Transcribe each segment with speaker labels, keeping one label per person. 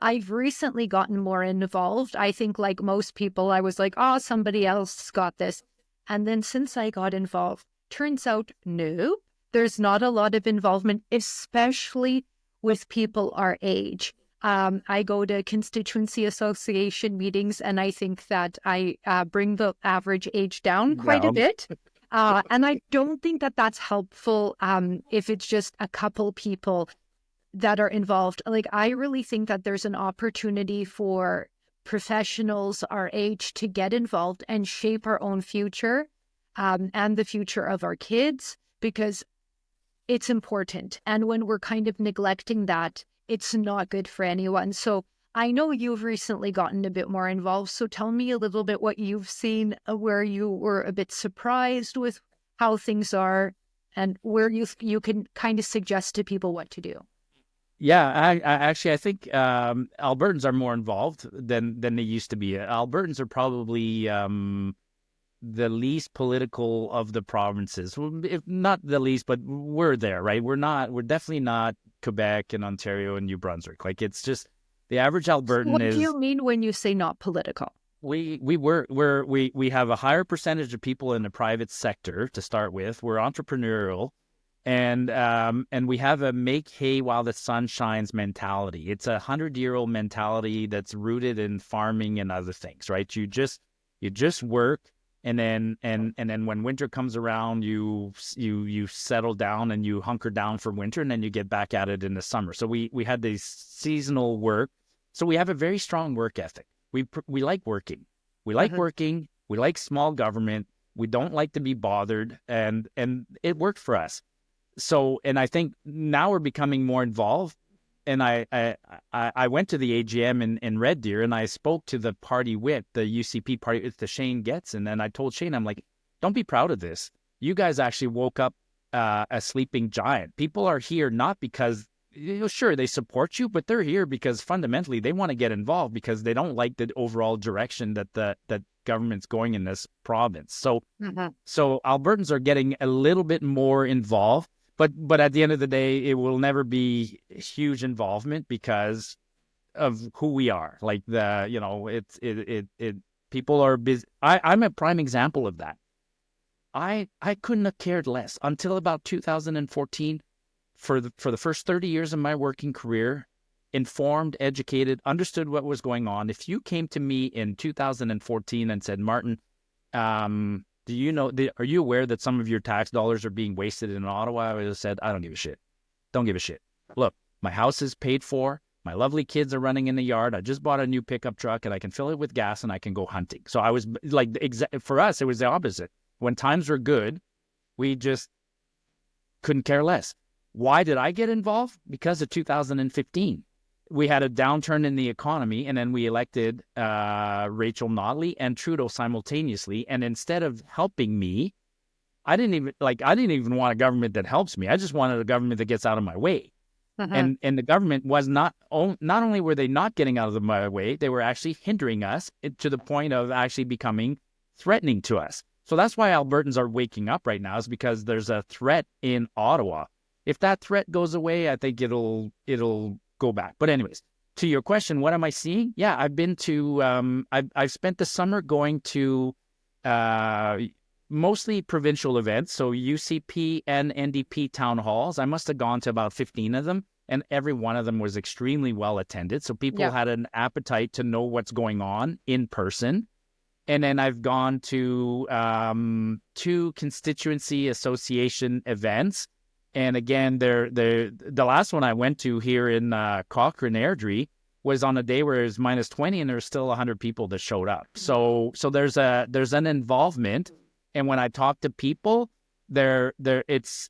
Speaker 1: I've recently gotten more involved. I think, like most people, I was like, oh, somebody else got this. And then since I got involved, turns out, no, there's not a lot of involvement, especially with people our age. I go to constituency association meetings, and I think that I bring the average age down quite a
Speaker 2: Down.
Speaker 1: bit. And I don't think that that's helpful if it's just a couple people that are involved. Like, I really think that there's an opportunity for professionals our age to get involved and shape our own future and the future of our kids, because it's important. And when we're kind of neglecting that, it's not good for anyone. So I know you've recently gotten a bit more involved. So tell me a little bit what you've seen, where you were a bit surprised with how things are, and where you can kind of suggest to people what to do.
Speaker 2: Yeah, I think Albertans are more involved than they used to be. Albertans are probably the least political of the provinces, if not the least, but we're there, right? We're definitely not Quebec and Ontario and New Brunswick. Like, it's just the average Albertan
Speaker 1: What
Speaker 2: is.
Speaker 1: do you mean when you say not political?
Speaker 2: We have a higher percentage of people in the private sector to start with. We're entrepreneurial. And we have a make hay while the sun shines mentality. It's 100-year-old mentality that's rooted in farming and other things, right? You just work, and then when winter comes around, you settle down and you hunker down for winter, and then you get back at it in the summer. So we had this seasonal work. So we have a very strong work ethic. We like working. We like working. We like small government. We don't like to be bothered, and it worked for us. So, and I think now we're becoming more involved. And I went to the AGM in Red Deer, and I spoke to the party whip, the UCP party, it's the Shane Getson. And I told Shane, I'm like, don't be proud of this. You guys actually woke up a sleeping giant. People are here not because, sure, they support you, but they're here because fundamentally they want to get involved because they don't like the overall direction that that government's going in this province. So, so Albertans are getting a little bit more involved. But at the end of the day, it will never be huge involvement because of who we are. Like people are busy. I'm a prime example of that. I couldn't have cared less until about 2014. For the first 30 years of my working career, informed, educated, understood what was going on. If you came to me in 2014 and said, Martin, do you know? Are you aware that some of your tax dollars are being wasted in Ottawa? I would have said, I don't give a shit. Don't give a shit. Look, my house is paid for. My lovely kids are running in the yard. I just bought a new pickup truck, and I can fill it with gas, and I can go hunting. So I was like, for us, it was the opposite. When times were good, we just couldn't care less. Why did I get involved? Because of 2015. We had a downturn in the economy, and then we elected Rachel Notley and Trudeau simultaneously. And instead of helping me, I didn't even want a government that helps me. I just wanted a government that gets out of my way. And the government was not only were they not getting out of my way, they were actually hindering us to the point of actually becoming threatening to us. So that's why Albertans are waking up right now, is because there's a threat in Ottawa. If that threat goes away, I think it'll go back. But anyways, to your question, what am I seeing? Yeah, I've been to, I've spent the summer going to mostly provincial events. So UCP and NDP town halls. I must have gone to about 15 of them, and every one of them was extremely well attended. So people had an appetite to know what's going on in person. And then I've gone to 2 constituency association events. And again, the last one I went to here in Cochrane Airdrie was on a day where it was minus 20, and there's still 100 people that showed up. So there's an involvement, and when I talk to people, it's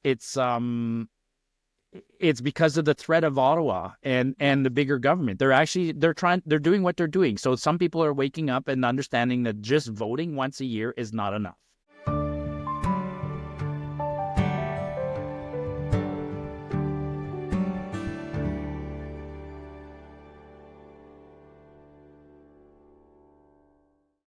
Speaker 2: because of the threat of Ottawa and the bigger government. They're doing what they're doing. So some people are waking up and understanding that just voting once a year is not enough.